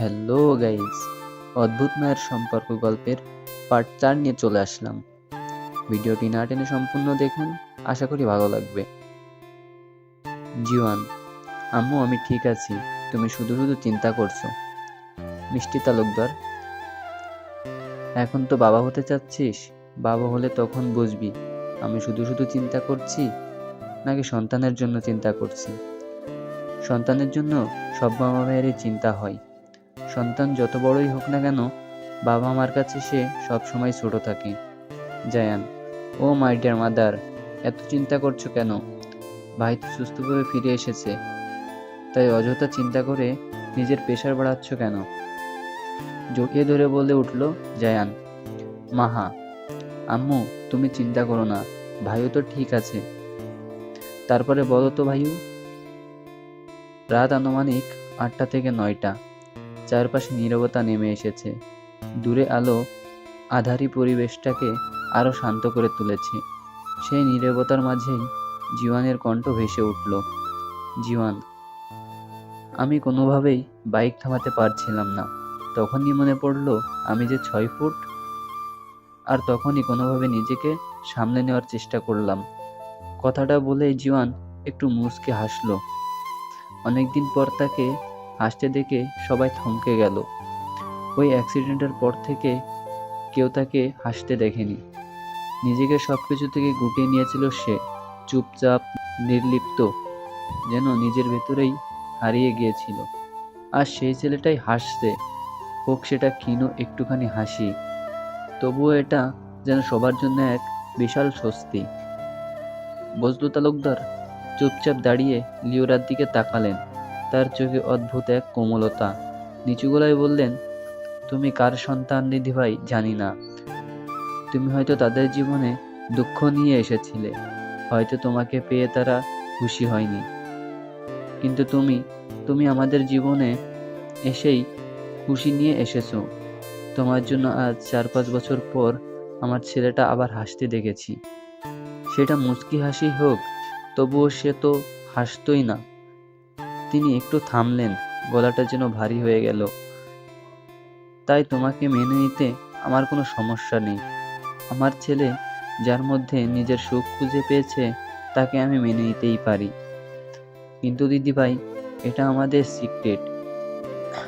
Hello guys, অদ্ভুত মায়ের সম্পর্ক গল্পের পার্ট 4 নিয়ে চলে আসলাম। ভিডিওটি না টেনে সম্পূর্ণ দেখুন, আশা করি ভালো লাগবে। জিওয়ান: আম্মু আমি ঠিক আছি, তুমি শুধু শুধু চিন্তা করছো। মিষ্টি তালুকদার: এখন তো বাবা হতে চাচ্ছিস, বাবা হলে তখন বুঝবি আমি শুধু শুধু চিন্তা করছি নাকি সন্তানের জন্য চিন্তা করছি। সন্তানের জন্য সব বাবা মায়েরই চিন্তা হয়। সন্তান যত বড়ই হোক না কেন, বাবা মার কাছে সে সবসময় ছোট থাকে। জায়ান: ও মাই ডিয়ার মাদার, এত চিন্তা করছো কেন? ভাই তো সুস্থভাবে ফিরে এসেছে, তাই অযথা চিন্তা করে নিজের প্রেশার বাড়াচ্ছ কেন? জড়িয়ে ধরে বলে উঠল জায়ান। মাহা: আম্মু তুমি চিন্তা করো না, ভাইও তো ঠিক আছে। তারপরে বলো তো ভাইউ। রাত আনুমানিক 8টা থেকে 9টা। চারপাশে নীরবতা নেমে এসেছে। দূরে আলো আঁধারি পরিবেশটাকে আরো শান্ত করে তুলেছে। সেই নীরবতার মাঝেই জিওয়ানের কণ্ঠ ভেসে উঠল। জিওয়ান: আমি কোনোভাবেই বাইক থামাতে পারছিলাম না। তখনই মনে পড়ল আমি যে 6 ফুট। আর তখনই কোনোভাবে নিজেকে সামলে নেওয়ার চেষ্টা করলাম। কথাটা বলেই জিওয়ান একটু মুচকে হাসল। অনেকদিন পর তাকে হাসতে দেখে সবাই থমকে গেল। ওই অ্যাক্সিডেন্টের পর থেকে কেউ তাকে হাসতে দেখেনি। নিজেকে সবকিছু থেকে গুটিয়ে নিয়েছিল সে, চুপচাপ, নির্লিপ্ত, যেন নিজের ভেতরেই হারিয়ে গিয়েছিল। আর সেই ছেলেটাই হাসছে, হোক সেটা ক্ষীণ একটুখানি হাসি, তবুও এটা যেন সবার জন্য এক বিশাল স্বস্তি। বজলু তালুকদার চুপচাপ দাঁড়িয়ে লিওরার দিকে তাকালেন। তার চোখে অদ্ভুত এক কোমলতা। নিচু গলায় বললেন, তুমি কার সন্তান দিদিভাই জানি না। তুমি হয়তো তাদের জীবনে দুঃখ নিয়ে এসেছিলে, হয়তো তোমাকে পেয়ে তারা খুশি হয়নি, কিন্তু তুমি আমাদের জীবনে এসেই খুশি নিয়ে এসেছো। তোমার জন্য আজ 4-5 বছর পর আমার ছেলেটা আবার হাসতে দেখেছি। সেটা মুচকি হাসি হোক, তবুও সে তো হাসতই না। তিনি একটু থামলেন, গলাটা যেন ভারী হয়ে গেল। তাই তোমাকে মেনে নিতে আমার কোনো সমস্যা নেই। আমার ছেলে যার মধ্যে নিজের সুখ খুঁজে পেয়েছে, তাকে আমি মেনে নিতেই পারি। কিন্তু দিদিভাই, এটা আমাদের সিক্রেট,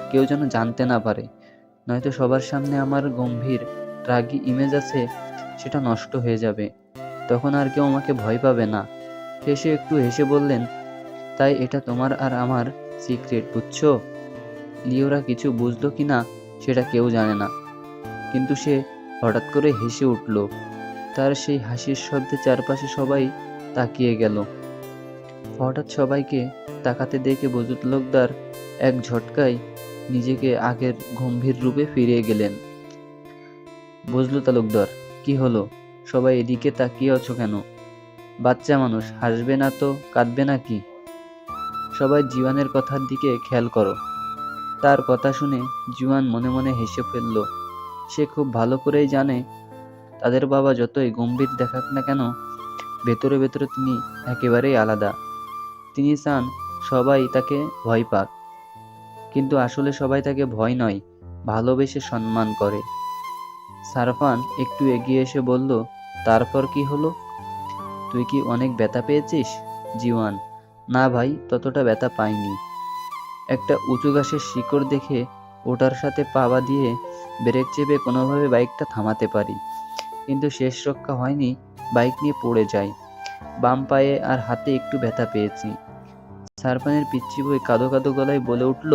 কেউ যেন জানতে না পারে, নয়তো সবার সামনে আমার গম্ভীর রাগী ইমেজ আছে, সেটা নষ্ট হয়ে যাবে। তখন আর কেউ আমাকে ভয় পাবে না। শেষে একটু হেসে বললেন, তাই এটা তোমার আর আমার সিক্রেট, বুঝছো? লিওরা কিছু বুঝলো কিনা সেটা কেউ জানে না, কিন্তু সে হঠাৎ করে হেসে উঠল। তার সেই হাসির শব্দে চারপাশে সবাই তাকিয়ে গেল। হঠাৎ সবাইকে তাকাতে দেখে বজলু তালুকদার এক ঝটকায় নিজেকে আগের গম্ভীর রূপে ফিরিয়ে গেলেন। বজলু তালুকদার: কি হলো? সবাই এদিকে তাকিয়ে আছো কেন? বাচ্চা মানুষ, হাসবে না তো কাঁদবে নাকি? সবাই জীবনের কথার দিকে খেয়াল করো। তার কথা শুনে জুয়ান মনে মনে হেসে ফেলল। সে খুব ভালো করেই জানে, তাদের বাবা যতই গম্ভীর দেখাক না কেন, ভেতরে ভেতরে তিনি একেবারেই আলাদা। তিনি চান সবাই তাকে ভয় পাক, কিন্তু আসলে সবাই তাকে ভয় নয়, ভালোবেসে সম্মান করে। সারফান একটু এগিয়ে এসে বলল, তারপর কি হলো? তুই কি অনেক ব্যথা পেয়েছিস? জিওয়ান: না ভাই, ততটা ব্যথা পাইনি। একটা উঁচু গাছের শিকড় দেখে ওটার সাথে পা বাঁধিয়ে ব্রেক চেপে কোনোভাবে বাইকটা থামাতে পারি, কিন্তু শেষ রক্ষা হয়নি, বাইক নিয়ে পড়ে যাই। বাম পায়ে আর হাতে একটু ব্যথা পেয়েছি। সারফানের পিচ্চি বই কাঁদো কাঁদো গলায় বলে উঠল,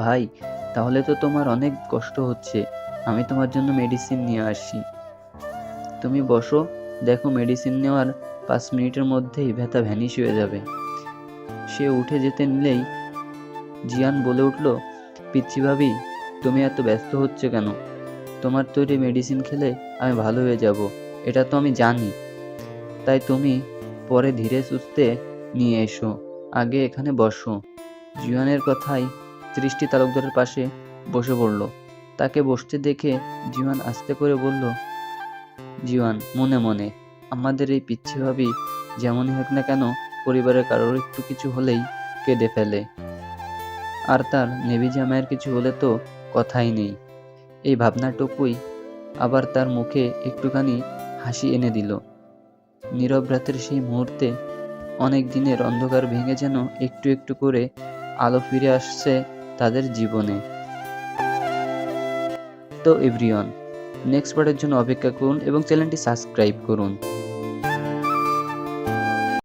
ভাই তাহলে তো তোমার অনেক কষ্ট হচ্ছে। আমি তোমার জন্য মেডিসিন নিয়ে আসি। তুমি বসো, দেখো মেডিসিন নেওয়ার 5 মিনিটের মধ্যেই ব্যথা ভ্যানিশ হয়ে যাবে। সে উঠে যেতে নিলেই জিয়ান বলে উঠল, পিচ্চি ভাবি, তুমি এত ব্যস্ত হচ্ছে কেন? তোমার তৈরি মেডিসিন খেলে আমি ভালো হয়ে যাব, এটা তো আমি জানি। তাই তুমি পরে ধীরে সুস্থে নিয়ে এসো, আগে এখানে বসো। জিয়ানের কথায় দৃষ্টি তালুকদারের পাশে বসে পড়ল। তাকে বসতে দেখে জিওয়ান আস্তে করে বলল, জিওয়ান মনে মনে, আমাদের এই পিচ্চি ভাবি যেমনই হোক না কেন, পরিবারের কারোর একটু কিছু হলেই কেঁদে ফেলে। আর তার নেভি জামাইয়ের কিছু হলে তো কথাই নেই। এই ভাবনাটুকুই আবার তার মুখে একটুখানি হাসি এনে দিল। নীরব রাতের সেই মুহূর্তে অনেক দিনের অন্ধকার ভেঙে যেন একটু একটু করে আলো ফিরে আসছে তাদের জীবনে। তো এভরিওয়ান, নেক্সট পার্টের জন্য অপেক্ষা করুন এবং চ্যানেলটি সাবস্ক্রাইব করুন।